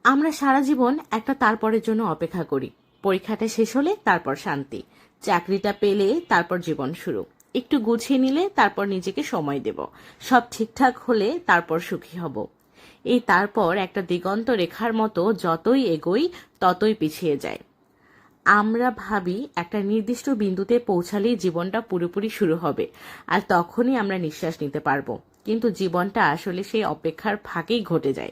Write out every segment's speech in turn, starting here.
আমরা সারা জীবন একটা তারপরের জন্য অপেক্ষা করি। পরীক্ষাটা শেষ হলে তারপর শান্তি, চাকরিটা পেলে তারপর জীবন শুরু, একটু গুছিয়ে নিলে তারপর নিজেকে সময় দেব, সব ঠিকঠাক হলে তারপর সুখী হব। এই তারপর একটা দিগন্ত রেখার মতো যতই এগোই ততই পিছিয়ে যায়। আমরা ভাবি একটা নির্দিষ্ট বিন্দুতে পৌঁছালেই জীবনটা পুরোপুরি শুরু হবে, আর তখনই আমরা নিঃশ্বাস নিতে পারবো। কিন্তু জীবনটা আসলে সেই অপেক্ষার ফাঁকেই ঘটে যায়।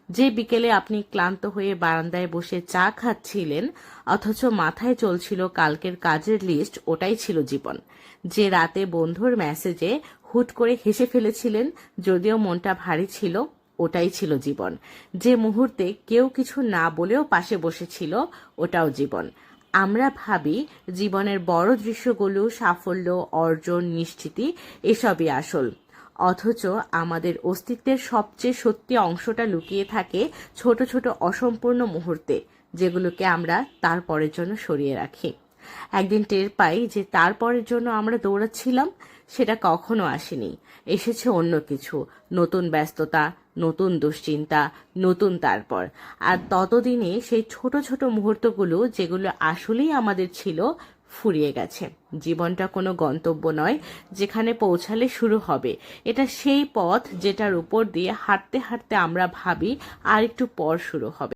যে বিকেলে আপনি ক্লান্ত হয়ে বারান্দায় বসে চা খাচ্ছিলেন, অথচ মাথায় চলছিল কালকের কাজের লিস্ট, ওটাই ছিল জীবন। যে রাতে বন্ধুর মেসেজে হুট করে হেসে ফেলেছিলেন, যদিও মনটা ভারী ছিল, ওটাই ছিল জীবন। যে মুহূর্তে কেউ কিছু না বলেও পাশে বসেছিল, ওটাও জীবন। আমরা ভাবি জীবনের বড় দৃশ্যগুলো, সাফল্য, অর্জন, নিশ্চিতি, এসবই আসল। অথচ আমাদের অস্তিত্বের সবচেয়ে সত্যি অংশটা লুকিয়ে থাকে ছোট ছোট অসম্পূর্ণ মুহূর্তে, যেগুলোকে আমরা তারপরের জন্য সরিয়ে রাখি। একদিন টের পাই যে তারপরের জন্য আমরা দৌড়াচ্ছিলাম, সেটা কখনো আসেনি। এসেছে অন্য কিছু, নতুন ব্যস্ততা, নতুন দুশ্চিন্তা, নতুন তারপর। আর ততদিনে সেই ছোট ছোট মুহূর্তগুলো, যেগুলো আসলেই আমাদের ছিল, ফুরিয়ে গেছে। জীবনটা কোনো গন্তব্য নয় যেখানে পৌঁছালে শুরু হবে, এটা সেই পথ যেটার উপর দিয়ে হাঁটতে হাঁটতে আমরা ভাবি আর একটু পর শুরু হবে।